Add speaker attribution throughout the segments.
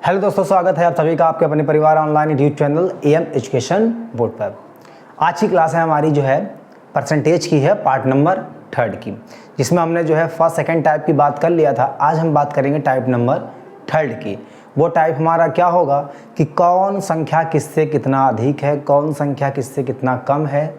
Speaker 1: Hello दोस्तों, स्वागत है आप सभी का आपके अपने परिवार online YouTube channel M education board पर। आज की क्लास है हमारी जो है परसेंटेज की है, पार्ट नंबर 3 की, जिसमें हमने जो है फर्स्ट सेकंड टाइप की बात कर लिया था। आज हम बात करेंगे टाइप नंबर 3 की। वो टाइप हमारा क्या होगा कि कौन संख्या किससे कितना अधिक है, कौन संख्या किससे कितना कम है।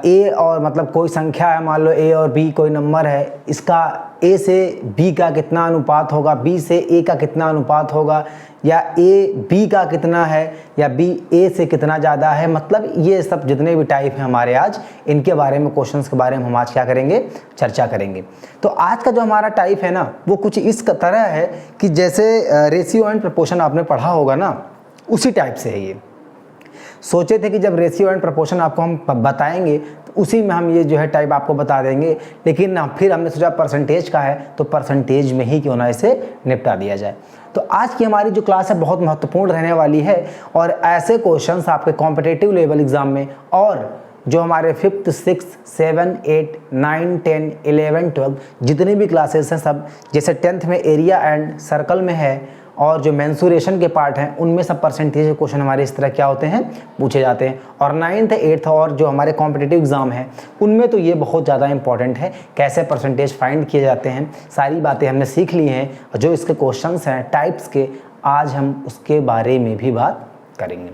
Speaker 1: ए और मतलब कोई संख्या है, मान लो ए और बी कोई नंबर है, इसका ए से बी का कितना अनुपात होगा, बी से ए का कितना अनुपात होगा, या ए बी का कितना है या बी ए से कितना ज़्यादा है। मतलब ये सब जितने भी टाइप हैं हमारे आज, इनके बारे में, क्वेश्चंस के बारे में हम आज क्या करेंगे, चर्चा करेंगे। तो आज का जो हमारा टाइप है ना, वो कुछ इस तरह है कि जैसे रेशियो एंड प्रपोर्शन आपने पढ़ा होगा ना, उसी टाइप से है ये। सोचे थे कि जब रेशियो एंड प्रपोर्शन आपको हम बताएंगे तो उसी में हम ये जो है टाइप आपको बता देंगे, लेकिन ना फिर हमने सोचा परसेंटेज का है तो परसेंटेज में ही क्यों ना इसे निपटा दिया जाए। तो आज की हमारी जो क्लास है बहुत महत्वपूर्ण रहने वाली है, और ऐसे क्वेश्चंस आपके कॉम्पिटिटिव लेवल एग्जाम में और जो हमारे 5th 6th 7 8 9 10 11 12 जितनी भी क्लासेस हैं सब, जैसे 10th में एरिया एंड सर्कल में है और जो मेंसुरेशन के पार्ट हैं उनमें सब परसेंटेज के क्वेश्चन हमारे इस तरह क्या होते हैं, पूछे जाते हैं। और 9th 8th और जो हमारे कॉम्पिटिटिव एग्जाम हैं उनमें तो ये बहुत ज़्यादा इंपॉर्टेंट है, कैसे परसेंटेज फाइंड किए जाते हैं, सारी बातें हमने सीख ली हैं। और जो इसके क्वेश्चंस हैं टाइप्स के, आज हम उसके बारे में भी बात करेंगे।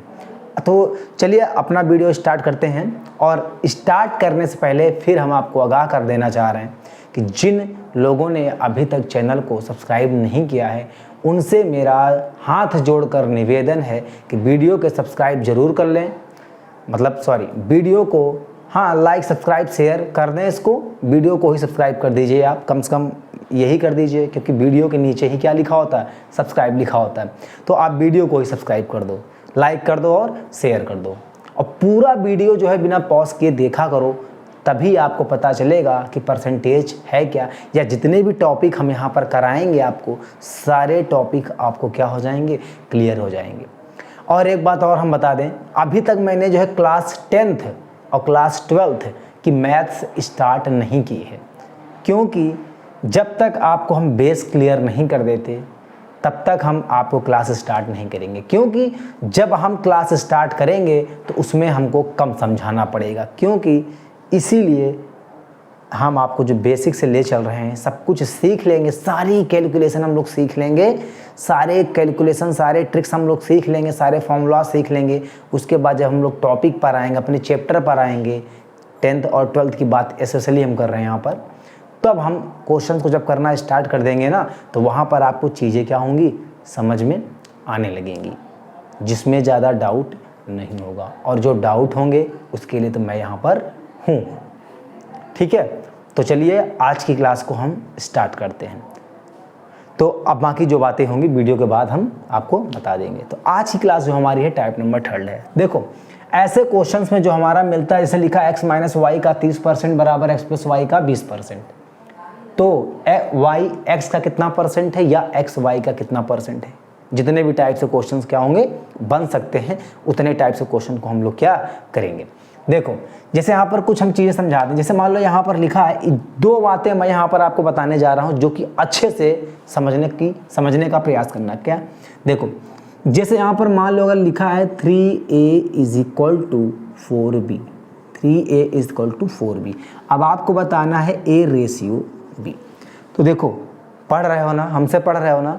Speaker 1: तो चलिए अपना वीडियो स्टार्ट करते हैं। और स्टार्ट करने से पहले फिर हम आपको आगाह कर देना चाह रहे हैं कि जिन लोगों ने अभी तक चैनल को सब्सक्राइब नहीं किया है, उनसे मेरा हाथ जोड़कर निवेदन है कि वीडियो के सब्सक्राइब जरूर कर लें, वीडियो को लाइक सब्सक्राइब शेयर कर दें। इसको वीडियो को ही सब्सक्राइब कर दीजिए, आप कम से कम यही कर दीजिए, क्योंकि वीडियो के नीचे ही क्या लिखा होता है, सब्सक्राइब लिखा होता है। तो आप वीडियो को ही सब्सक्राइब कर दो, लाइक कर दो और शेयर कर दो, और पूरा वीडियो जो है बिना पॉज किए देखा करो, तभी आपको पता चलेगा कि परसेंटेज है क्या, या जितने भी टॉपिक हम यहाँ पर कराएंगे आपको, सारे टॉपिक आपको क्या हो जाएंगे, क्लियर हो जाएंगे। और एक बात और हम बता दें, अभी तक मैंने जो है क्लास 10th और क्लास 12th की मैथ्स स्टार्ट नहीं की है, क्योंकि जब तक आपको हम बेस क्लियर नहीं कर देते तब तक हम आपको क्लास स्टार्ट नहीं करेंगे। क्योंकि जब हम क्लास स्टार्ट करेंगे तो उसमें हमको कम समझाना पड़ेगा, क्योंकि इसीलिए हम आपको जो बेसिक से ले चल रहे हैं, सब कुछ सीख लेंगे, सारी कैलकुलेशन हम लोग सीख लेंगे, सारे कैलकुलेशन सारे ट्रिक्स हम लोग सीख लेंगे, सारे फॉर्मूला सीख लेंगे। उसके बाद जब हम लोग टॉपिक पर आएंगे, अपने चैप्टर पर आएंगे, 10th और 12th की बात स्पेशली हम कर रहे हैं यहाँ पर, तब हम क्वेश्चन को जब करना स्टार्ट कर देंगे ना, तो वहाँ पर आपको चीज़ें क्या होंगी, समझ में आने लगेंगी, जिसमें ज़्यादा डाउट नहीं होगा। और जो डाउट होंगे उसके लिए तो मैं यहाँ पर हूँ, ठीक है। तो चलिए आज की क्लास को हम स्टार्ट करते हैं। तो अब बाकी जो बातें होंगी वीडियो के बाद हम आपको बता देंगे। तो आज की क्लास जो हमारी है टाइप नंबर 3 है। देखो ऐसे क्वेश्चंस में जो हमारा मिलता है, जैसे लिखा x माइनस वाई का 30% बराबर x प्लस वाई का 20%, तो y x का कितना परसेंट है या x y का कितना परसेंट है। जितने भी टाइप से क्वेश्चंस क्या होंगे, बन सकते हैं, उतने टाइप से क्वेश्चन को हम लोग क्या करेंगे। देखो जैसे यहाँ पर कुछ हम चीज़ें समझा दें। जैसे मान लो यहाँ पर लिखा है, दो बातें मैं यहाँ पर आपको बताने जा रहा हूँ जो कि अच्छे से समझने का प्रयास करना। क्या देखो, जैसे यहाँ पर मान लो अगर लिखा है 3a is equal to 4b, 3a is equal to 4b। अब आपको बताना है a रेशियो b। तो देखो पढ़ रहे हो ना, हमसे पढ़ रहे हो ना,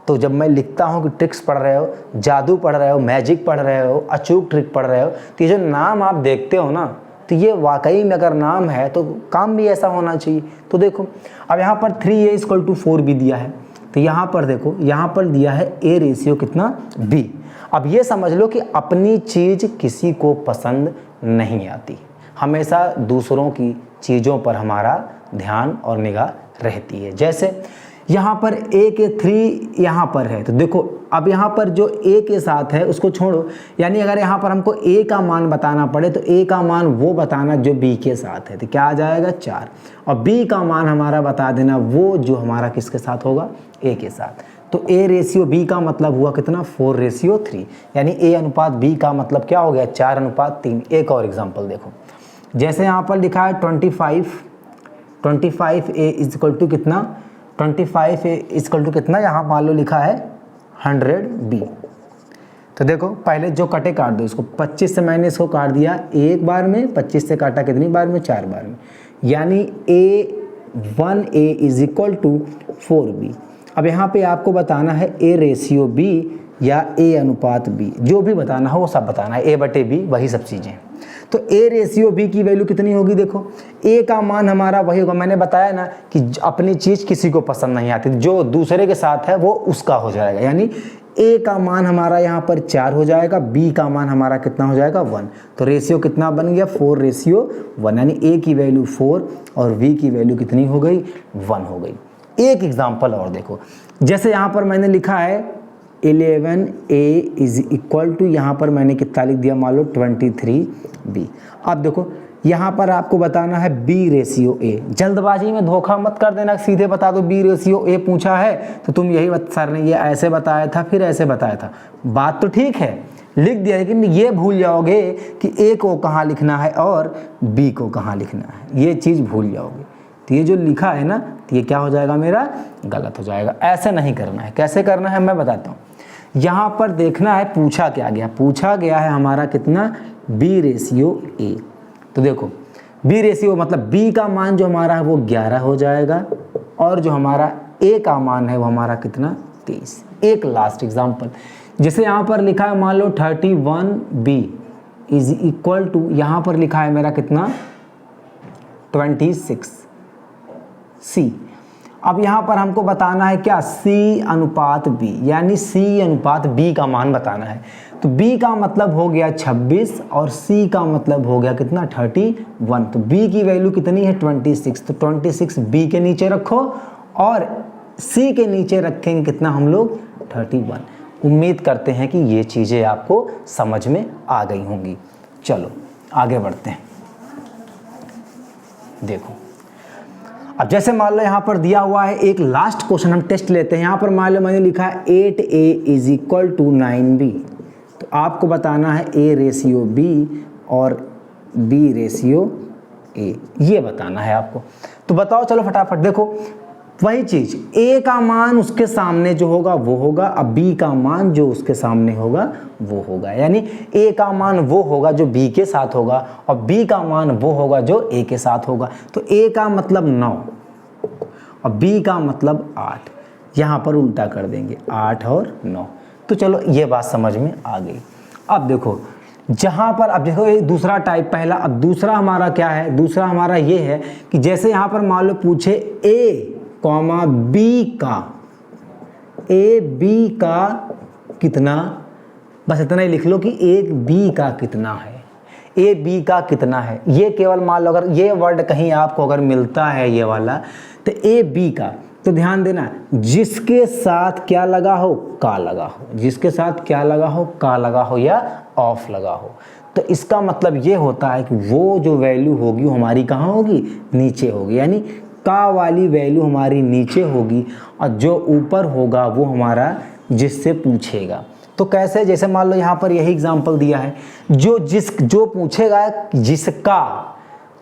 Speaker 1: तो जब मैं लिखता हूँ कि ट्रिक्स पढ़ रहे हो, जादू पढ़ रहे हो, मैजिक पढ़ रहे हो, अचूक ट्रिक पढ़ रहे हो, तो ये जो नाम आप देखते हो ना, तो ये वाकई में अगर नाम है तो काम भी ऐसा होना चाहिए। तो देखो अब यहाँ पर 3a इक्वल टू 4b दिया है, तो यहाँ पर देखो, यहाँ पर दिया है a रेशियो कितना, b। अब ये समझ लो कि अपनी चीज़ किसी को पसंद नहीं आती, हमेशा दूसरों की चीज़ों पर हमारा ध्यान और निगाह रहती है। जैसे यहाँ पर a के 3 यहाँ पर है, तो देखो अब यहाँ पर जो a के साथ है उसको छोड़ो, यानी अगर यहाँ पर हमको a का मान बताना पड़े तो a का मान वो बताना जो b के साथ है, तो क्या आ जाएगा 4, और b का मान हमारा बता देना वो जो हमारा किसके साथ होगा, a के साथ। तो a रेशियो b का मतलब हुआ कितना, 4:3, यानी a अनुपात b का मतलब क्या हो गया, 4:3। एक और एग्जाम्पल देखो, जैसे यहाँ पर लिखा है 25a इज इक्वल टू कितना, 25a इक्वल टू कितना, यहाँ मान लो लिखा है 100b। तो देखो पहले जो कटे काट दो इसको, 25 से मैंने इसको काट दिया एक बार में, 25 से काटा कितनी बार में, 4 बार में, यानी A1A is equal to 4b। अब यहाँ पे आपको बताना है A रेशियो B या A अनुपात B, जो भी बताना हो वो सब बताना है, A/B वही सब चीज़ें। तो A रेशियो B की वैल्यू कितनी होगी, देखो A का मान हमारा वही होगा, मैंने बताया ना कि अपनी चीज़ किसी को पसंद नहीं आती, जो दूसरे के साथ है वो उसका हो जाएगा, यानी A का मान हमारा यहाँ पर 4 हो जाएगा, B का मान हमारा कितना हो जाएगा 1। तो रेशियो कितना बन गया 4:1, यानी A की वैल्यू 4 और B की वैल्यू कितनी हो गई 1 हो गई। एक एग्जाम्पल और देखो, जैसे यहाँ पर मैंने लिखा है 11A इज इक्वल टू, यहाँ पर मैंने कितना लिख दिया मान लो 23B। अब देखो यहाँ पर आपको बताना है B रेशियो A। जल्दबाजी में धोखा मत कर देना, सीधे बता दो B रेशियो A पूछा है तो तुम यही सर ने ये ऐसे बताया था फिर ऐसे बताया था, बात तो ठीक है लिख दिया, लेकिन ये भूल जाओगे कि A को कहाँ लिखना है और B को कहाँ लिखना है, ये चीज़ भूल जाओगे। तो ये जो लिखा है ना तो ये क्या हो जाएगा मेरा गलत हो जाएगा। ऐसे नहीं करना है, कैसे करना है मैं बताता हूँ। यहाँ पर देखना है पूछा क्या गया, पूछा गया है हमारा कितना B रेशियो A। तो देखो B रेशियो मतलब B का मान जो हमारा है वो 11 हो जाएगा और जो हमारा A का मान है वो हमारा कितना 23। एक लास्ट एग्जांपल, जैसे यहाँ पर लिखा है मान लो 31B इज इक्वल टू, यहाँ पर लिखा है मेरा कितना 26C। अब यहाँ पर हमको बताना है क्या C अनुपात B, यानी C अनुपात B का मान बताना है। तो B का मतलब हो गया 26 और C का मतलब हो गया कितना 31। तो B की वैल्यू कितनी है 26, तो 26 B के नीचे रखो और C के नीचे रखेंगे कितना हम लोग 31। उम्मीद करते हैं कि ये चीज़ें आपको समझ में आ गई होंगी। चलो आगे बढ़ते हैं। देखो अब जैसे मान लो यहाँ पर दिया हुआ है एक लास्ट क्वेश्चन, हम टेस्ट लेते हैं। यहाँ पर मान लो मैंने लिखा है 8A is equal to 9B। तो आपको बताना है A रेशियो B और B रेशियो A, ये बताना है आपको। तो बताओ चलो फटाफट। देखो वही चीज़, A का मान उसके सामने जो होगा वो होगा, अब B का मान जो उसके सामने होगा वो होगा, यानी A का मान वो होगा जो B के साथ होगा और B का मान वो होगा जो A के साथ होगा। तो A का मतलब 9 और B का मतलब 8, यहाँ पर उल्टा कर देंगे 8 और 9। तो चलो ये बात समझ में आ गई। अब देखो जहाँ पर, अब देखो ये दूसरा टाइप पहला, अब दूसरा हमारा क्या है, दूसरा हमारा ये है कि जैसे यहाँ पर मान लो पूछे A कॉमा B का, A B का कितना, बस इतना ही लिख लो कि एक B का कितना है, A B का कितना है। ये केवल मान लो अगर ये वर्ड कहीं आपको अगर मिलता है ये वाला, तो A B का, तो ध्यान देना जिसके साथ क्या लगा हो का लगा हो, जिसके साथ क्या लगा हो का लगा हो या ऑफ लगा हो। तो इसका मतलब ये होता है कि वो जो वैल्यू होगी वो हमारी कहाँ होगी, नीचे होगी, यानी का वाली वैल्यू हमारी नीचे होगी और जो ऊपर होगा वो हमारा जिससे पूछेगा। तो कैसे, जैसे मान लो यहाँ पर यही एग्जांपल दिया है, जो पूछेगा जिसका,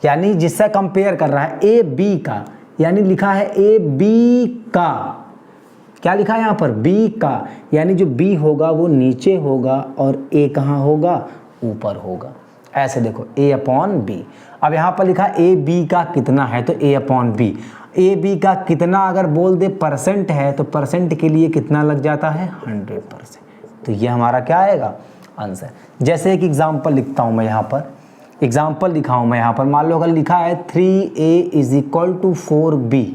Speaker 1: यानी जिससे कंपेयर कर रहा है A B का, यानी लिखा है A B का, क्या लिखा है यहाँ पर B का, यानी जो B होगा वो नीचे होगा और A कहाँ होगा, ऊपर होगा। ऐसे देखो A अपॉन B। अब यहाँ पर लिखा A B का कितना है, तो A upon B। A B का कितना अगर बोल दे परसेंट है तो परसेंट के लिए कितना लग जाता है 100%। तो ये हमारा क्या आएगा आंसर। जैसे एक एग्जांपल लिखता हूँ मैं यहाँ पर, एग्जांपल दिखाऊँ मैं यहाँ पर, मान लो अगर लिखा है 3A is equal to 4B।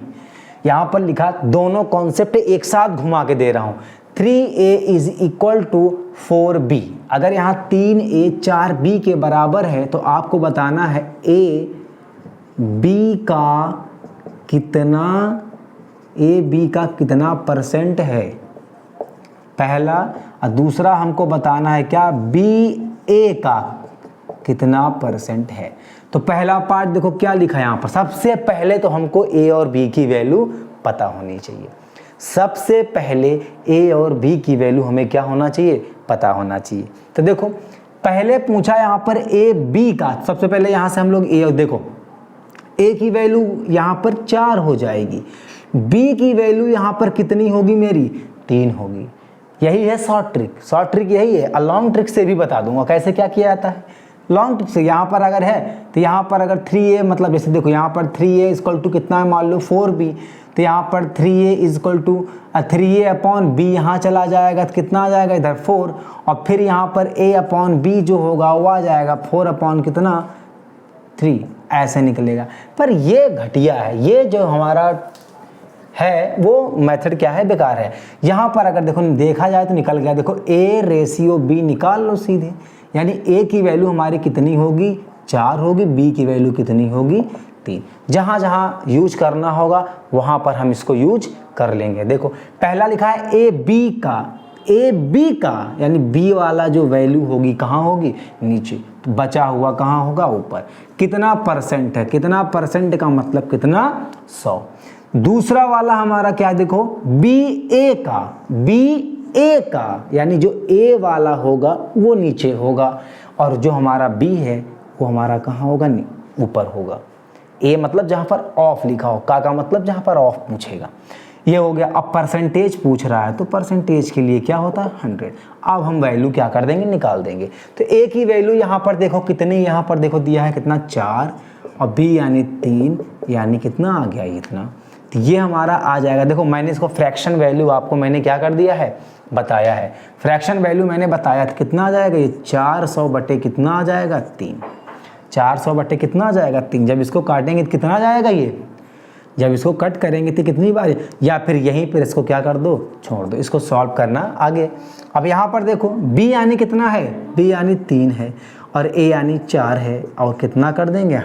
Speaker 1: यहाँ पर लिखा, दोनों कॉन्सेप्ट एक साथ घुमा के दे रहा हूँ। 3A is equal to 4B, अगर यहाँ 3A 4B के बराबर है तो आपको बताना है A B का कितना, A B का कितना परसेंट है पहला, और दूसरा हमको बताना है क्या B A का कितना परसेंट है। तो पहला पार्ट देखो क्या लिखा है यहाँ पर, सबसे पहले तो हमको A और B की वैल्यू पता होनी चाहिए। सबसे पहले A और B की वैल्यू हमें क्या होना चाहिए, पता होना चाहिए। तो देखो पहले पूछा यहाँ पर A B का, सबसे पहले यहाँ से हम लोग A, देखो A की वैल्यू यहाँ पर 4 हो जाएगी, B की वैल्यू यहाँ पर कितनी होगी मेरी 3 होगी। यही है शॉर्ट ट्रिक। शॉर्ट ट्रिक यही है। लॉन्ग ट्रिक से भी बता दूंगा कैसे क्या किया जाता है। लॉन्ग ट्रिक से यहाँ पर अगर है तो यहाँ पर अगर 3a मतलब जैसे देखो यहाँ पर 3a इक्वल टू कितना है, मान लो 4b, तो यहाँ पर 3a equal to 3a upon b यहाँ चला जाएगा तो कितना आ जाएगा इधर 4, और फिर यहाँ पर a अपॉन b जो होगा वो आ जाएगा 4 अपॉन कितना 3, ऐसे निकलेगा। पर ये घटिया है, ये जो हमारा है वो मेथड क्या है, बेकार है। यहाँ पर अगर देखो देखा जाए तो निकल गया, देखो a रेशियो b निकाल लो सीधे, यानी a की वैल्यू हमारी कितनी होगी 4 होगी, b की वैल्यू कितनी होगी 3। जहाँ जहाँ यूज करना होगा वहाँ पर हम इसको यूज कर लेंगे। देखो पहला लिखा है a b का यानी b वाला जो वैल्यू होगी कहाँ होगी, नीचे, तो बचा हुआ कहाँ होगा, ऊपर। कितना परसेंट है, कितना परसेंट का मतलब कितना 100। दूसरा वाला हमारा क्या है, देखो BA का यानी जो A वाला होगा वो नीचे होगा, और जो हमारा B है वो हमारा कहाँ होगा, ऊपर होगा। A मतलब जहाँ पर ऑफ लिखा हो, का मतलब जहाँ पर ऑफ पूछेगा। ये हो गया। अब परसेंटेज पूछ रहा है तो परसेंटेज के लिए क्या होता है 100। अब हम वैल्यू क्या कर देंगे, निकाल देंगे। तो A की वैल्यू यहाँ पर देखो कितनी, यहाँ पर देखो दिया है कितना 4, और B यानी 3, यानी कितना आ गया इतना, तो ये हमारा आ जाएगा। देखो मैंने इसको फ्रैक्शन वैल्यू आपको मैंने क्या कर दिया है, बताया है। फ्रैक्शन वैल्यू मैंने बताया था, कितना आ जाएगा ये 400 बटे कितना आ जाएगा 3, 400 बटे कितना आ जाएगा 3। जब इसको काटेंगे तो कितना आ जाएगा ये, जब इसको कट करेंगे तो कितनी बार, या फिर यहीं पर इसको क्या कर दो, छोड़ दो, इसको सॉल्व करना आगे। अब यहाँ पर देखो b यानी कितना है, b यानी 3 है, और a यानी 4 है, और कितना कर देंगे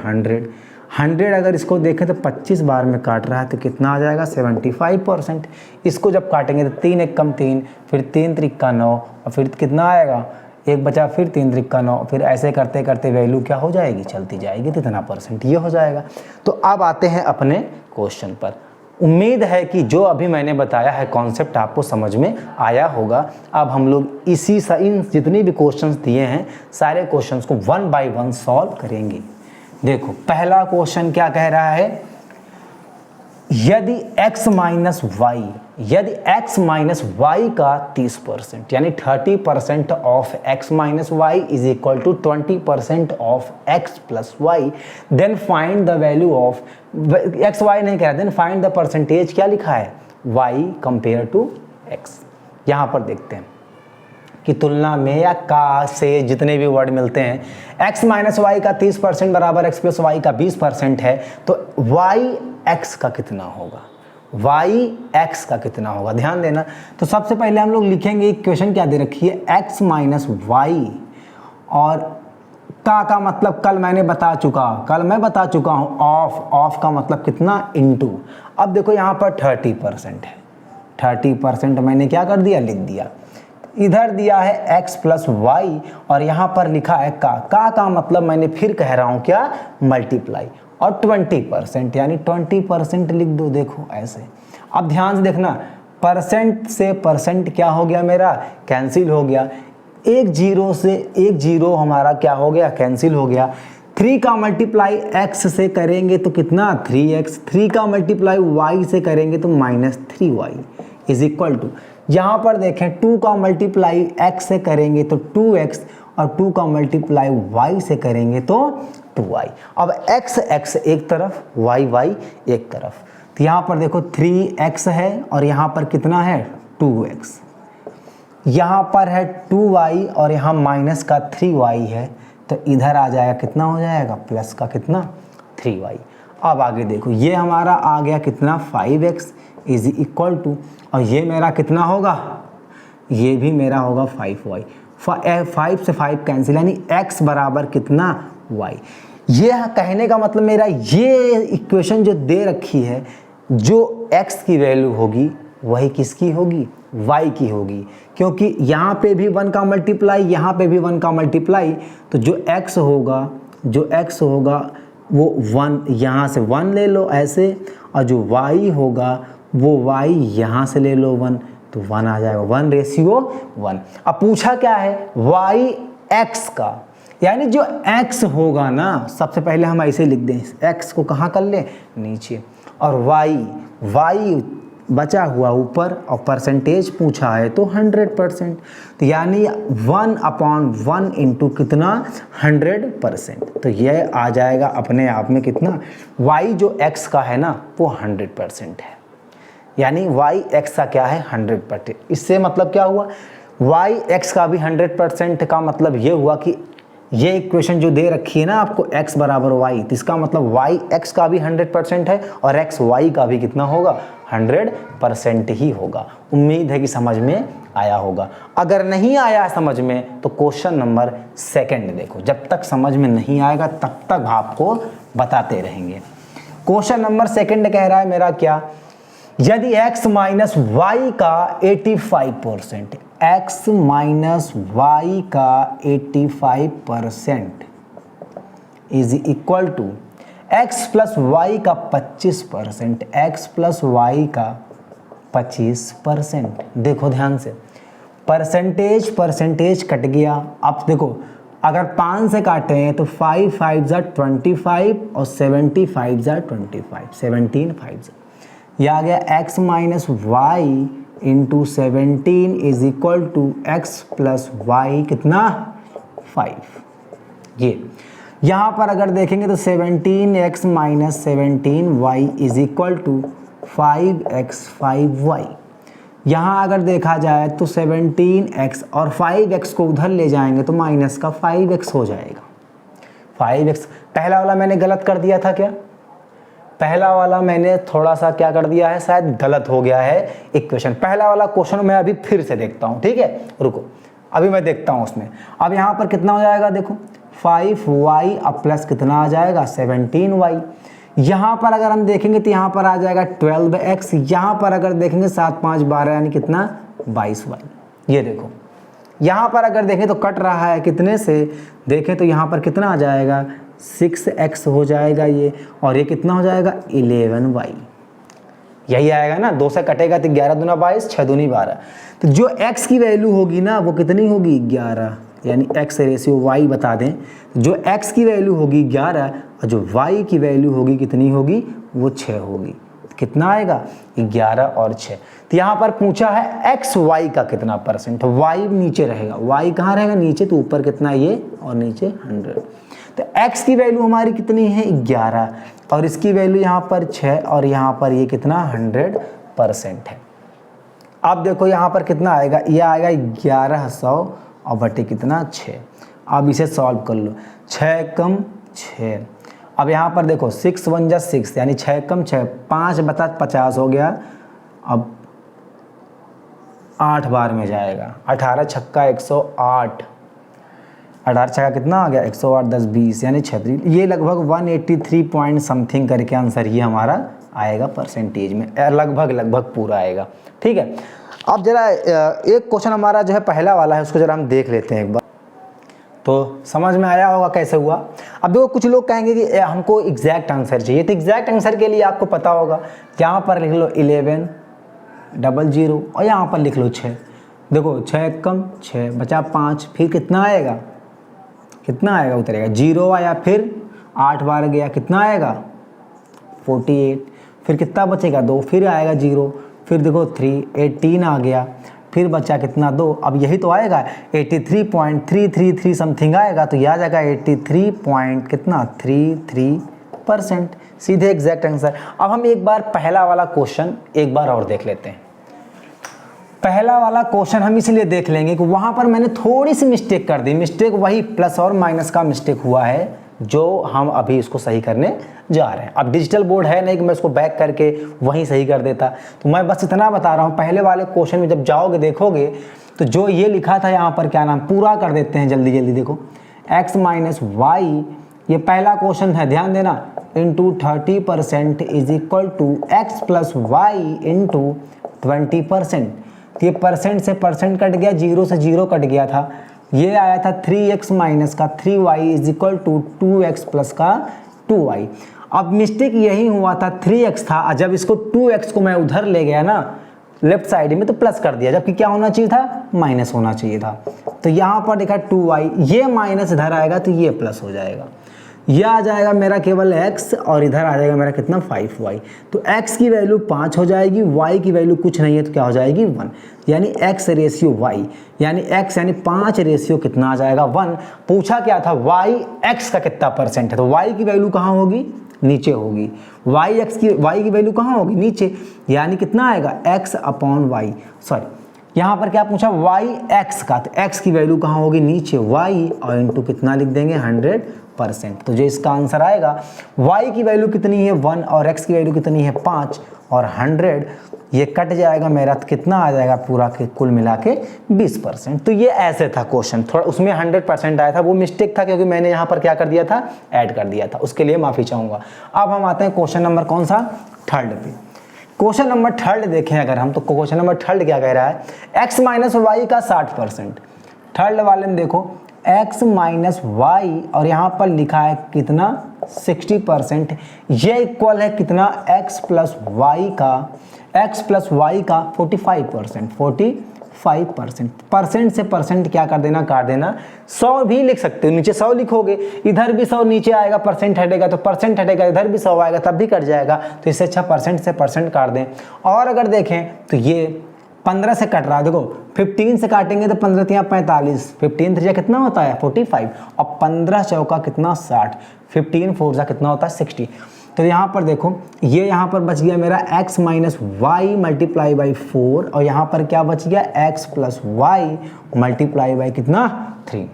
Speaker 1: 100 अगर इसको देखें तो 25 बार में काट रहा है तो कितना आ जाएगा 75%। इसको जब काटेंगे तो 3 एक कम 3, फिर 3 त्रिका 9, और फिर कितना आएगा, एक बचा, फिर 3 त्रिका 9, फिर ऐसे करते करते वैल्यू क्या हो जाएगी, चलती जाएगी, तो इतना परसेंट ये हो जाएगा। तो अब आते हैं अपने क्वेश्चन पर। उम्मीद है कि जो अभी मैंने बताया है कॉन्सेप्ट आपको समझ में आया होगा। अब हम लोग इन जितनी भी क्वेश्चंस दिए हैं सारे क्वेश्चंस को 1 बाय 1 सॉल्व करेंगे। देखो पहला क्वेश्चन क्या कह रहा है, यदि x माइनस वाई का 30% यानी 30% of x minus y is equal to 20% of x plus y, then find the value of x y नहीं कह रहा, देन फाइंड द परसेंटेज क्या लिखा है y कंपेयर टू x। यहाँ पर देखते हैं की तुलना में या का से जितने भी वर्ड मिलते हैं, x माइनस वाई का 30% बराबर x प्लस वाई का 20% है, तो y x का कितना होगा, y x का कितना होगा, ध्यान देना। तो सबसे पहले हम लोग लिखेंगे इक्वेशन क्या दे रखी है, x माइनस वाई, और का मतलब कल मैं बता चुका हूँ ऑफ का मतलब कितना इनटू। अब देखो यहाँ पर 30% है, 30% मैंने क्या कर दिया, लिख दिया। इधर दिया है x प्लस वाई, और यहाँ पर लिखा है का मतलब मैंने फिर कह रहा हूँ क्या, मल्टीप्लाई, और 20% यानी 20% लिख दो। देखो ऐसे। अब ध्यान से देखना, परसेंट से परसेंट क्या हो गया मेरा, कैंसिल हो गया। एक जीरो से एक जीरो हमारा क्या हो गया, कैंसिल हो गया। 3 का मल्टीप्लाई x से करेंगे तो कितना 3x, 3 का मल्टीप्लाई y से करेंगे तो -3y इज इक्वल टू, यहाँ पर देखें 2 का मल्टीप्लाई x से करेंगे तो 2x, और 2 का मल्टीप्लाई y से करेंगे तो 2y। अब x एक तरफ, y एक तरफ, तो यहाँ पर देखो 3x है, और यहाँ पर कितना है 2x, यहाँ पर है 2y, और यहाँ माइनस का 3y है, तो इधर आ जाएगा कितना हो जाएगा, प्लस का कितना 3y। अब आगे देखो, ये हमारा आ गया कितना 5x इज इक्वल टू, और ये मेरा कितना होगा, ये भी मेरा होगा 5y। 5 से 5 कैंसिल, यानी x बराबर कितना y। ये कहने का मतलब मेरा, ये इक्वेशन जो दे रखी है, जो x की वैल्यू होगी वही किसकी होगी, y की होगी, क्योंकि यहाँ पे भी 1 का मल्टीप्लाई, यहाँ पे भी 1 का मल्टीप्लाई, तो जो x होगा वो 1, यहाँ से 1 ले लो ऐसे, और जो y होगा वो y यहाँ से ले लो 1, तो 1 आ जाएगा, 1:1। अब पूछा क्या है, y x का, यानी जो x होगा ना, सबसे पहले हम ऐसे लिख दें, x को कहाँ कर लें, नीचे, और y बचा हुआ ऊपर और परसेंटेज पूछा है तो 100%, तो यानी 1/1 इंटू कितना 100%। तो यह आ जाएगा अपने आप में कितना, y जो x का है ना वो 100% है, यानी y x का क्या है 100%। इससे मतलब क्या हुआ, y x का भी 100% का मतलब ये हुआ कि ये इक्वेशन जो दे रखी है ना आपको x बराबर y, तो इसका मतलब y x का भी 100% है और x y का भी कितना होगा 100% ही होगा। उम्मीद है कि समझ में आया होगा। अगर नहीं आया समझ में तो क्वेश्चन नंबर 2 देखो, जब तक समझ में नहीं आएगा तब तक आपको बताते रहेंगे। क्वेश्चन नंबर 2 कह रहा है मेरा क्या, यदि x माइनस वाई का 85%, x माइनस वाई का 85% is equal to x plus y का 25%, x प्लस वाई का 25%। देखो ध्यान से, परसेंटेज कट गया। अब देखो अगर 5 से काटे हैं तो 5 5 जा 25 और 75 जा 25, 17 5 यह आ गया x minus y into 17 is equal to x plus y कितना 5। ये यहाँ पर अगर देखेंगे तो 17x minus 17y is equal to 5x 5y। यहाँ अगर देखा जाए तो 17x और 5x को उधर ले जाएंगे तो माइनस का 5x हो जाएगा। 5x पहला वाला मैंने गलत कर दिया था क्या, पहला वाला मैंने थोड़ा सा क्या कर दिया है, शायद गलत हो गया है इक्वेशन। पहला वाला क्वेश्चन मैं अभी फिर से देखता हूँ, ठीक है, रुको अभी मैं देखता हूँ उसमें। अब यहाँ पर कितना हो जाएगा, देखो 5y अब प्लस कितना आ जाएगा 17y। यहाँ पर अगर हम देखेंगे तो यहाँ पर आ जाएगा 12x, यहाँ पर अगर देखेंगे 7 5 12 यानी कितना 22y। ये देखो यहाँ पर अगर देखें तो कट रहा है कितने से, देखें तो यहाँ पर कितना आ जाएगा 6x हो जाएगा ये, और ये कितना हो जाएगा 11y। यही आएगा ना, 2 से कटेगा तो 11 दूना 22, 6 दूनी 12। तो जो x की वैल्यू होगी ना वो कितनी होगी 11, यानी x रेशियो y बता दें, जो x की वैल्यू होगी 11 और जो y की वैल्यू होगी कितनी होगी वो 6 होगी। कितना आएगा 11 और 6। तो यहाँ पर पूछा है x y का कितना परसेंट, y नीचे रहेगा, y कहाँ रहेगा नीचे, तो ऊपर कितना ये और नीचे 100। तो x की वैल्यू हमारी कितनी है 11 और इसकी वैल्यू यहाँ पर 6 और यहाँ पर ये कितना 100% है। अब देखो यहाँ पर कितना आएगा, ये आएगा 1100 और बटे कितना 6। अब इसे सॉल्व कर लो, 6 कम 6। अब यहाँ पर देखो 6 1 जा 6 यानी 6 कम 6, 5 बता 50 हो गया। अब 8 बार में जाएगा, 18 छक्का 108, 18 छक्का कितना आ गया 108 10 20 यानी 36। ये लगभग 183 पॉइंट समथिंग करके आंसर ये हमारा आएगा परसेंटेज में, लगभग पूरा आएगा। ठीक है, अब जरा एक क्वेश्चन हमारा जो है पहला वाला है उसको जरा हम देख लेते हैं एक बार, तो समझ में आया होगा कैसे हुआ। अब देखो कुछ लोग कहेंगे कि हमको एग्जैक्ट आंसर चाहिए, तो एग्जैक्ट आंसर के लिए आपको पता होगा, यहाँ पर लिख लो 1100 और यहाँ पर लिख लो 6। देखो 6 कम 6 बचा 5, फिर कितना आएगा, कितना आएगा उतरेगा 0 आया, फिर 8 बार गया कितना आएगा 48, फिर कितना बचेगा 2, फिर आएगा 0, फिर देखो 3 18 आ गया, फिर बचा कितना 2। अब यही तो आएगा 83.333 समथिंग आएगा, तो यह आ जाएगा 83.33%, सीधे एग्जैक्ट आंसर। अब हम एक बार पहला वाला क्वेश्चन एक बार और देख लेते हैं। पहला वाला क्वेश्चन हम इसलिए देख लेंगे कि वहाँ पर मैंने थोड़ी सी मिस्टेक कर दी, मिस्टेक वही प्लस और माइनस का मिस्टेक हुआ है जो हम अभी इसको सही करने जा रहे हैं। अब डिजिटल बोर्ड है नहीं कि मैं इसको बैक करके वहीं सही कर देता, तो मैं बस इतना बता रहा हूँ। पहले वाले क्वेश्चन में जब जाओगे देखोगे तो जो ये लिखा था यहाँ पर क्या नाम, पूरा कर देते हैं जल्दी जल्दी। देखो x माइनस वाई, ये पहला क्वेश्चन है ध्यान देना, into 30% is equal to x plus y into 20%। ये परसेंट से परसेंट कट गया, 0 से 0 कट गया था। ये आया था 3x माइनस का 3y is equal to 2x plus का 2y। अब मिस्टेक यही हुआ था, 3x था, जब इसको 2x को मैं उधर ले गया ना लेफ्ट साइड में तो प्लस कर दिया, जबकि क्या होना चाहिए था माइनस होना चाहिए था। तो यहाँ पर देखा 2y, ये माइनस इधर आएगा तो ये प्लस हो जाएगा। यह आ जाएगा मेरा केवल x और इधर आ जाएगा मेरा कितना 5y। तो x की वैल्यू 5 हो जाएगी, y की वैल्यू कुछ नहीं है तो क्या हो जाएगी 1, यानी x रेशियो y, यानी x यानी 5 रेशियो कितना आ जाएगा 1। पूछा क्या था y x का कितना परसेंट है, तो y की वैल्यू कहाँ होगी, नीचे होगी। y की वैल्यू कहाँ होगी, नीचे, यानी कितना आएगा x अपॉन वाई, सॉरी यहाँ पर क्या पूछा y x का, तो x की वैल्यू कहाँ होगी, नीचे, y और इंटू कितना लिख देंगे 100%। तो जो इसका आंसर आएगा y की वैल्यू कितनी है 1 और x की वैल्यू कितनी है 5 और 100, ये कट जाएगा मेरा, तो कितना आ जाएगा पूरा के कुल मिला के 20%। तो ये ऐसे था क्वेश्चन, थोड़ा उसमें 100% आया था, वो मिस्टेक था क्योंकि मैंने यहाँ पर क्या कर दिया था, ऐड कर दिया था, उसके लिए माफ़ी चाहूँगा। अब हम आते हैं क्वेश्चन नंबर कौन सा, थर्ड पे। क्वेश्चन नंबर थर्ड देखें अगर हम, तो क्वेश्चन नंबर थर्ड क्या कह रहा है, x माइनस वाई का 60%। थर्ड वाले में देखो x माइनस वाई और यहाँ पर लिखा है कितना 60%, ये इक्वल है कितना x प्लस वाई का 45%। परसेंट से परसेंट क्या कर देना, काट देना। 100 भी लिख सकते हो, नीचे 100 लिखोगे, इधर भी 100 नीचे आएगा, परसेंट हटेगा तो परसेंट हटेगा, इधर भी 100 आएगा तब भी कट जाएगा, तो इससे अच्छा परसेंट से परसेंट काट दें। और अगर देखें तो ये 15 से कट रहा है, देखो 15 से काटेंगे तो 15 तिया 45, 15 त्रिया कितना होता है 45 और 15 चौका कितना 60, 15 फोर जा कितना होता है 60। तो यहाँ पर देखो ये यहाँ पर बच गया मेरा x minus y multiply by 4 और यहाँ पर क्या बच गया x plus y multiply by कितना 3।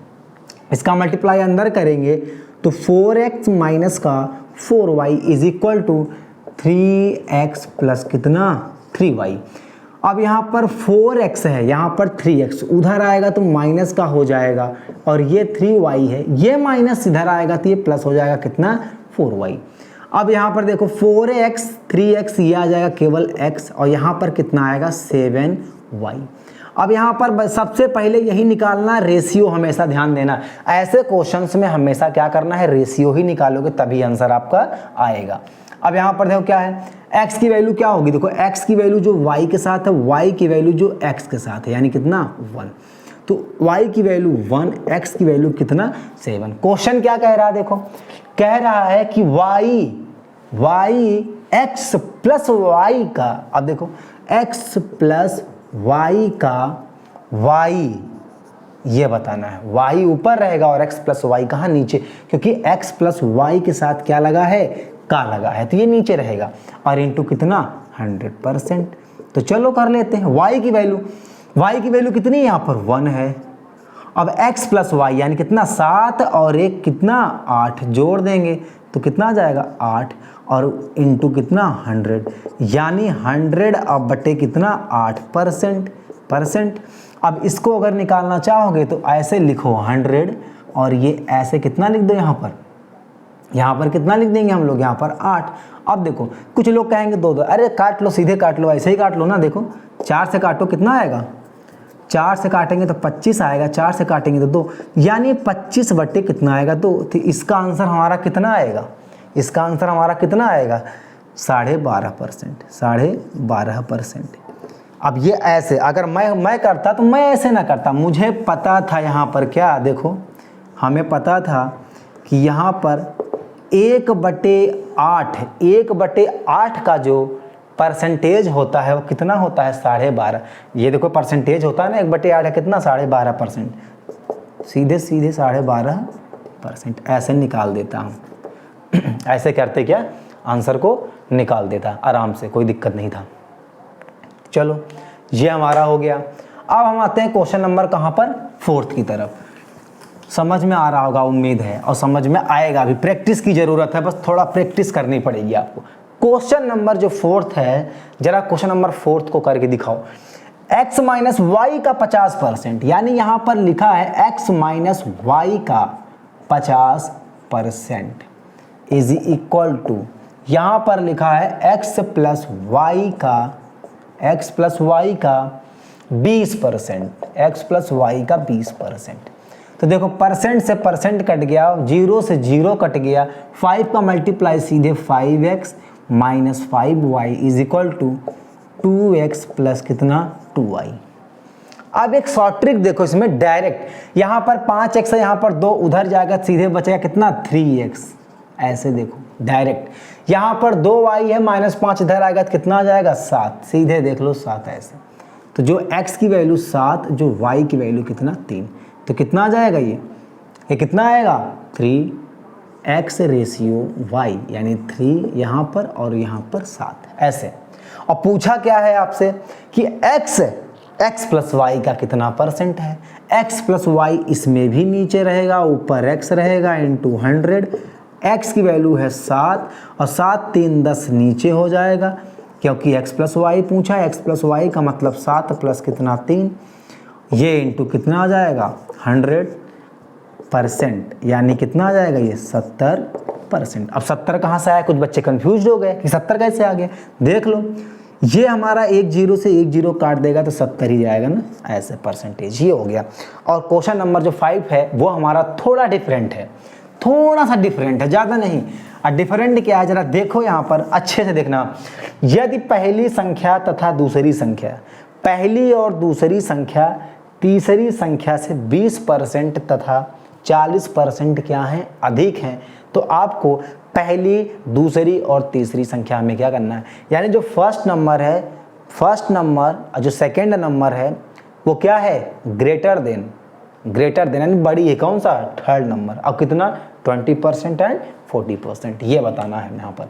Speaker 1: इसका मल्टीप्लाई अंदर करेंगे तो 4x माइनस का 4y is equal to 3x plus कितना 3y। अब यहाँ पर 4x है, यहाँ पर 3x, उधर आएगा तो माइनस का हो जाएगा और ये 3y है, ये माइनस इधर आएगा तो ये प्लस हो जाएगा कितना 4y। अब यहाँ पर देखो 4x 3x ये आ जाएगा केवल x और यहाँ पर कितना आएगा 7y। अब यहाँ पर सबसे पहले यही निकालना, रेशियो हमेशा ध्यान देना, ऐसे क्वेश्चंस में हमेशा क्या करना है, रेशियो ही निकालोगे तभी आंसर आपका आएगा। अब यहाँ पर देखो क्या है, x की वैल्यू क्या होगी, देखो x की वैल्यू जो y के साथ है, y की वैल्यू जो x के साथ है, यानी कितना 1, तो y की वैल्यू 1, x की वैल्यू कितना 7। क्वेश्चन क्या कह रहा है, देखो कह रहा है कि y x प्लस वाई का, अब देखो x प्लस वाई का y ये बताना है, y ऊपर रहेगा और x प्लस वाई कहाँ नीचे, क्योंकि x प्लस वाई के साथ क्या लगा है, का लगा है, तो ये नीचे रहेगा और इंटू कितना 100%। तो चलो कर लेते हैं, y की वैल्यू कितनी है, यहाँ पर 1 है। अब x प्लस वाई यानी कितना 7 और एक कितना 8 जोड़ देंगे तो कितना आ जाएगा 8 और इंटू कितना 100, यानी 100 अब बटे कितना 8%। अब इसको अगर निकालना चाहोगे तो ऐसे लिखो 100 और ये ऐसे कितना लिख दो, यहाँ पर कितना लिख देंगे हम लोग, यहाँ पर 8। अब देखो कुछ लोग कहेंगे 2 अरे काट लो, सीधे काट लो, ऐसे ही काट लो ना, देखो 4 से काटो कितना आएगा, 4 से काटेंगे तो 25 आएगा, 4 से काटेंगे तो 2, यानी 25 बटे कितना आएगा 2। तो इसका आंसर हमारा कितना आएगा, इसका आंसर हमारा कितना आएगा 12.5%। अब ये ऐसे अगर मैं करता तो मैं ऐसे ना करता, मुझे पता था यहाँ पर क्या, देखो हमें पता था कि यहाँ पर 1/8 का जो परसेंटेज होता है वो कितना होता है 12.5। ये देखो परसेंटेज होता है ना 1/8 है कितना 12.5%, सीधे 12.5% ऐसे निकाल देता हूँ। ऐसे करते क्या आंसर को निकाल देता आराम से, कोई दिक्कत नहीं था। चलो ये हमारा हो गया। अब हम आते हैं क्वेश्चन नंबर कहाँ पर, 4th की तरफ। समझ में आ रहा होगा उम्मीद है, और समझ में आएगा भी, प्रैक्टिस की ज़रूरत है, बस थोड़ा प्रैक्टिस करनी पड़ेगी आपको। क्वेश्चन नंबर जो 4th है, जरा क्वेश्चन नंबर 4th को करके दिखाओ। x माइनस वाई का 50%, यानी यहाँ पर लिखा है x माइनस वाई का 50% इज इक्वल टू, यहाँ पर लिखा है x प्लस वाई का 20%, x प्लस वाई का 20%। तो देखो परसेंट से परसेंट कट गया, 0 से 0 कट गया, 5 का मल्टीप्लाई सीधे 5x minus 5y is equal to 2x plus कितना 2y। अब एक शॉर्ट ट्रिक देखो इसमें, डायरेक्ट यहाँ पर 5x है, यहाँ पर 2 उधर जाएगा, सीधे बचेगा कितना 3x। ऐसे देखो डायरेक्ट, यहाँ पर 2y है -5 इधर आएगा तो कितना आ जाएगा 7, सीधे देख लो 7 ऐसे। तो जो x की वैल्यू 7, जो y की वैल्यू कितना 3, तो कितना आ जाएगा ये कितना आएगा 3x रेशियो y, यानी 3 यहाँ पर और यहाँ पर 7 ऐसे। और पूछा क्या है आपसे कि x प्लस वाई का कितना परसेंट है। x प्लस वाई इसमें भी नीचे रहेगा, ऊपर x रहेगा इंटू 100। x की वैल्यू है 7 और 7 3 10 नीचे हो जाएगा, क्योंकि x प्लस वाई पूछा है। x प्लस वाई का मतलब 7 प्लस कितना 3, ये इंटू कितना आ जाएगा 100%, यानी कितना आ जाएगा ये 70%। अब 70 कहाँ से आया, कुछ बच्चे कंफ्यूज हो गए कि 70 कैसे आ गया। देख लो, ये हमारा 1 0 से 1 0 काट देगा तो 70 ही जाएगा ना, ऐसे परसेंटेज ये हो गया। और क्वेश्चन नंबर जो 5 है वो हमारा थोड़ा डिफरेंट है, थोड़ा सा डिफरेंट है, ज़्यादा नहीं। और डिफरेंट क्या है जरा देखो यहाँ पर अच्छे से देखना। यदि पहली संख्या तथा दूसरी संख्या, पहली और दूसरी संख्या तीसरी संख्या से 20% तथा 40% क्या है अधिक हैं, तो आपको पहली दूसरी और तीसरी संख्या में क्या करना है, यानी जो फर्स्ट नंबर और जो सेकंड नंबर है वो क्या है ग्रेटर देन यानी बड़ी है, कौन सा थर्ड नंबर। अब कितना 20% एंड 40%, ये बताना है यहाँ पर।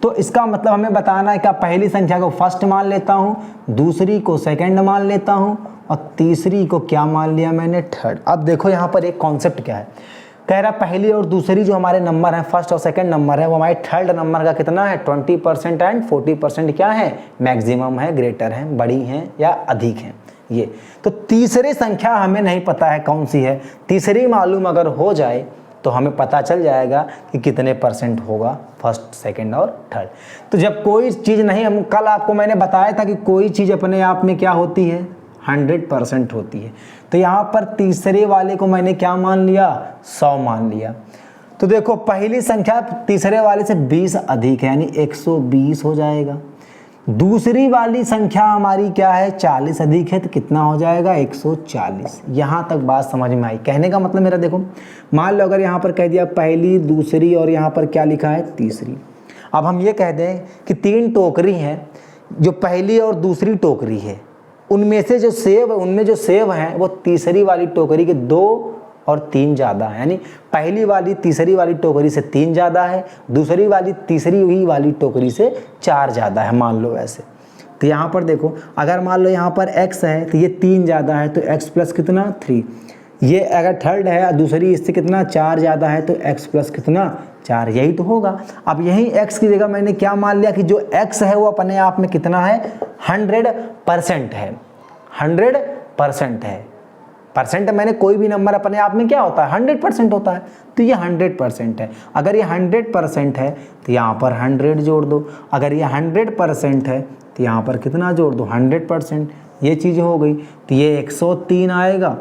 Speaker 1: तो इसका मतलब हमें बताना है कि पहली संख्या को फर्स्ट मान लेता हूँ, दूसरी को सेकंड मान लेता हूँ और तीसरी को क्या मान लिया मैंने थर्ड। अब देखो यहाँ पर एक कॉन्सेप्ट क्या है, कह रहा पहली और दूसरी जो हमारे नंबर हैं, फर्स्ट और सेकंड नंबर है, वो हमारे थर्ड नंबर का कितना है 20% एंड 40% क्या है मैक्सिमम है, ग्रेटर है, बड़ी हैं या अधिक हैं ये। तो तीसरी संख्या हमें नहीं पता है कौन सी है, तीसरी मालूम अगर हो जाए तो हमें पता चल जाएगा कि कितने परसेंट होगा फर्स्ट सेकंड और थर्ड। तो जब कोई चीज़ नहीं, हम कल आपको मैंने बताया था कि कोई चीज़ अपने आप में क्या होती है 100% होती है। तो यहाँ पर तीसरे वाले को मैंने क्या मान लिया 100 मान लिया। तो देखो पहली संख्या तीसरे वाले से 20 अधिक है यानी 120 हो जाएगा। दूसरी वाली संख्या हमारी क्या है 40 अधिक है तो कितना हो जाएगा 140। यहाँ तक बात समझ में आई। कहने का मतलब मेरा देखो, मान लो अगर यहाँ पर कह दिया पहली दूसरी और यहाँ पर क्या लिखा है तीसरी। अब हम ये कह दें कि 3 टोकरी हैं, जो पहली और दूसरी टोकरी है उनमें से जो सेब हैं वो तीसरी वाली टोकरी के 2 और 3 ज़्यादा है, यानी पहली वाली तीसरी वाली टोकरी से 3 ज़्यादा है, दूसरी वाली तीसरी ही वाली टोकरी से 4 ज़्यादा है, मान लो ऐसे। तो यहाँ पर देखो अगर मान लो यहाँ पर x है तो ये 3 ज़्यादा है तो x प्लस कितना 3। ये अगर थर्ड है दूसरी इससे कितना 4 ज़्यादा है तो x प्लस कितना 4, यही तो होगा। अब यही x की जगह मैंने क्या मान लिया कि जो x है वो अपने आप में कितना है 100% है, 100% है। परसेंट मैंने कोई भी नंबर अपने आप में क्या होता है 100% होता है, तो ये 100% है। अगर ये 100% है तो यहाँ पर 100 जोड़ दो, अगर ये 100% है तो यहाँ पर कितना जोड़ दो 100%, ये चीज़ हो गई। तो ये 103 आएगा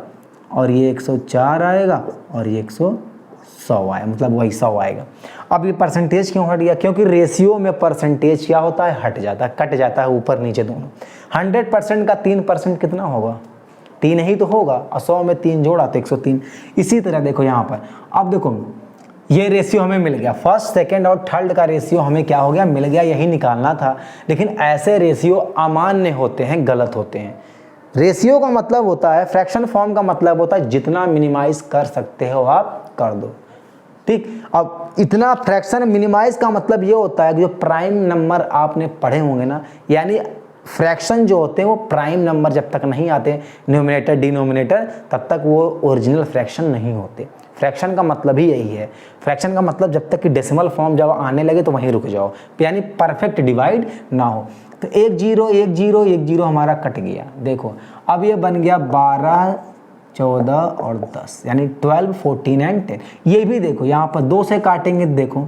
Speaker 1: और ये 104 आएगा और ये 100 आएगा, मतलब वही 100 आएगा। अब ये परसेंटेज क्यों हट गया, क्योंकि रेशियो में परसेंटेज क्या होता है हट जाता है, कट जाता है ऊपर नीचे दोनों। 100% का 3% कितना होगा 3 ही तो होगा और 100 में 3 जोड़ा तो 103। इसी तरह देखो यहाँ पर, अब देखो ये रेशियो हमें मिल गया, फर्स्ट सेकंड और थर्ड का रेशियो हमें क्या हो गया मिल गया, यही निकालना था। लेकिन ऐसे रेशियो अमान्य होते हैं, गलत होते हैं। रेशियो का मतलब होता है, फ्रैक्शन फॉर्म का मतलब होता है जितना मिनिमाइज कर सकते हो आप कर दो, ठीक। अब इतना फ्रैक्शन मिनिमाइज का मतलब ये होता है कि जो प्राइम नंबर आपने पढ़े होंगे ना, यानी फ्रैक्शन जो होते हैं वो प्राइम नंबर जब तक नहीं आते न्यूमरेटर डिनोमिनेटर तब तक वो ओरिजिनल फ्रैक्शन नहीं होते। फ्रैक्शन का मतलब ही यही है। फ्रैक्शन का मतलब जब तक कि डेसिमल फॉर्म जब आने लगे तो वहीं रुक जाओ, यानी परफेक्ट डिवाइड ना हो। तो 1 0 1 0 1 0 हमारा कट गया। देखो अब ये बन गया 12 14 और 10 यानी 12 14 एंड 10। ये भी देखो यहाँ पर 2 से काटेंगे, देखो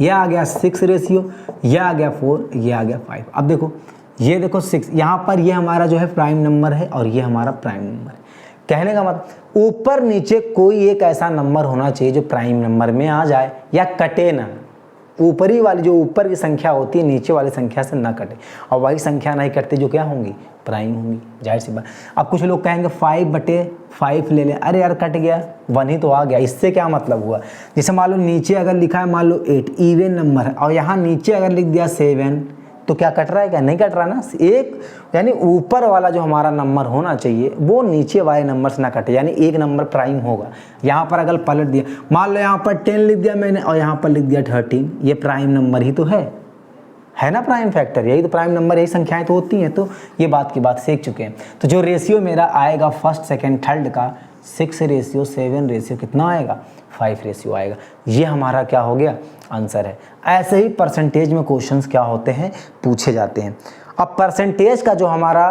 Speaker 1: ये आ गया 6 रेशियो, ये आ गया 4, ये आ गया 5। अब देखो ये देखो 6, यहाँ पर ये हमारा जो है प्राइम नंबर है और ये हमारा प्राइम नंबर है। कहने का मतलब ऊपर नीचे कोई एक ऐसा नंबर होना चाहिए जो प्राइम नंबर में आ जाए या कटे ना, ऊपरी वाली जो ऊपर की संख्या होती है नीचे वाली संख्या से ना कटे, और वही संख्या नहीं कटती जो क्या होंगी, प्राइम होंगी, जाहिर सी बात। अब कुछ लोग कहेंगे 5/5 ले लें, अरे यार कट गया, 1 ही तो आ गया, इससे क्या मतलब हुआ। जैसे मान लो नीचे अगर लिखा है मान लो 8 इवन नंबर है, और यहाँ नीचे अगर लिख दिया 7, तो क्या कट रहा है, क्या नहीं कट रहा ना। एक यानी ऊपर वाला जो हमारा नंबर होना चाहिए वो नीचे वाले नंबर से ना कटे, यानी एक नंबर प्राइम होगा। यहाँ पर अगर पलट दिया, मान लो यहाँ पर 10 लिख दिया मैंने और यहाँ पर लिख दिया 13, ये प्राइम नंबर ही तो है ना, प्राइम फैक्टर, यही तो प्राइम नंबर, यही संख्याएं तो होती हैं। तो ये बात की बात सीख चुके हैं। तो जो रेशियो मेरा आएगा फर्स्ट सेकंड थर्ड का 6:7 कितना आएगा, 5 आएगा। ये हमारा क्या हो गया, आंसर है। ऐसे ही परसेंटेज में क्वेश्चंस क्या होते हैं, पूछे जाते हैं। अब परसेंटेज का जो हमारा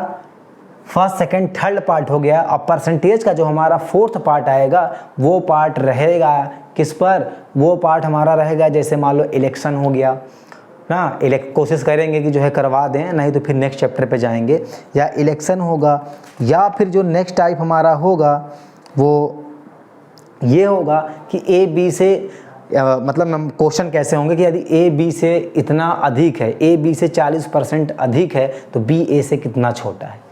Speaker 1: फर्स्ट सेकंड थर्ड पार्ट हो गया, अब परसेंटेज का जो हमारा फोर्थ पार्ट आएगा वो पार्ट रहेगा किस पर, वो पार्ट हमारा रहेगा जैसे मान लो इलेक्शन हो गया ना, कोशिश करेंगे कि जो है करवा दें, नहीं तो फिर नेक्स्ट चैप्टर पे जाएंगे, या इलेक्शन होगा, या फिर जो नेक्स्ट टाइप हमारा होगा वो ये होगा कि ए बी से मतलब क्वेश्चन कैसे होंगे कि यदि ए बी से इतना अधिक है, ए बी से 40% अधिक है तो बी ए से कितना छोटा है।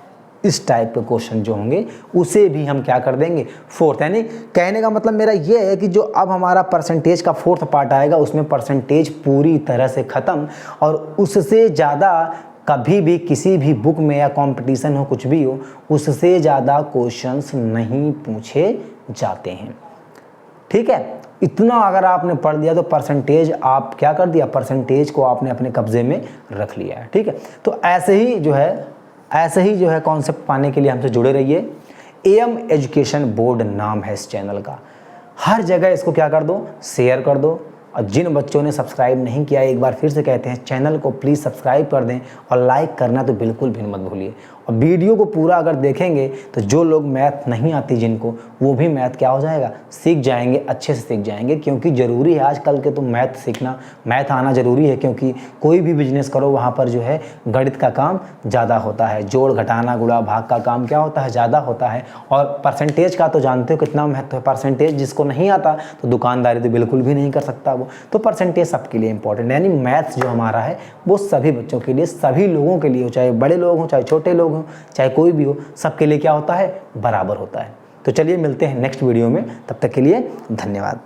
Speaker 1: इस टाइप के क्वेश्चन जो होंगे उसे भी हम क्या कर देंगे, फोर्थ। यानी कहने का मतलब मेरा ये है कि जो अब हमारा परसेंटेज का फोर्थ पार्ट आएगा उसमें परसेंटेज पूरी तरह से ख़त्म, और उससे ज़्यादा कभी भी किसी भी बुक में या कंपटीशन हो कुछ भी हो, उससे ज़्यादा क्वेश्चंस नहीं पूछे जाते हैं। ठीक है, इतना अगर आपने पढ़ लिया तो परसेंटेज आप क्या कर दिया, परसेंटेज को आपने अपने कब्जे में रख लिया है। ठीक है, तो ऐसे ही जो है कॉन्सेप्ट पाने के लिए हमसे जुड़े रहिए। AM एजुकेशन बोर्ड नाम है इस चैनल का। हर जगह इसको क्या कर दो, शेयर कर दो। और जिन बच्चों ने सब्सक्राइब नहीं किया, एक बार फिर से कहते हैं चैनल को प्लीज़ सब्सक्राइब कर दें, और लाइक करना तो बिल्कुल भी मत भूलिए। और वीडियो को पूरा अगर देखेंगे तो जो लोग मैथ नहीं आती जिनको, वो भी मैथ क्या हो जाएगा, सीख जाएंगे, अच्छे से सीख जाएंगे। क्योंकि ज़रूरी है आजकल के तो मैथ सीखना, मैथ आना ज़रूरी है, क्योंकि कोई भी बिजनेस करो वहाँ पर जो है गणित का काम ज़्यादा होता है, जोड़ घटाना गुणा भाग का काम क्या होता है, ज़्यादा होता है। और परसेंटेज का तो जानते हो कितना महत्व है, परसेंटेज जिसको नहीं आता तो दुकानदारी तो बिल्कुल भी नहीं कर सकता वो। तो परसेंटेज सबके लिए इंपॉर्टेंट है, यानी मैथ्स जो हमारा है वो सभी बच्चों के लिए, सभी लोगों के लिए हो, चाहे बड़े लोग हों चाहे छोटे लोग हों चाहे कोई भी हो, सबके लिए क्या होता है, बराबर होता है। तो चलिए मिलते हैं नेक्स्ट वीडियो में, तब तक के लिए धन्यवाद।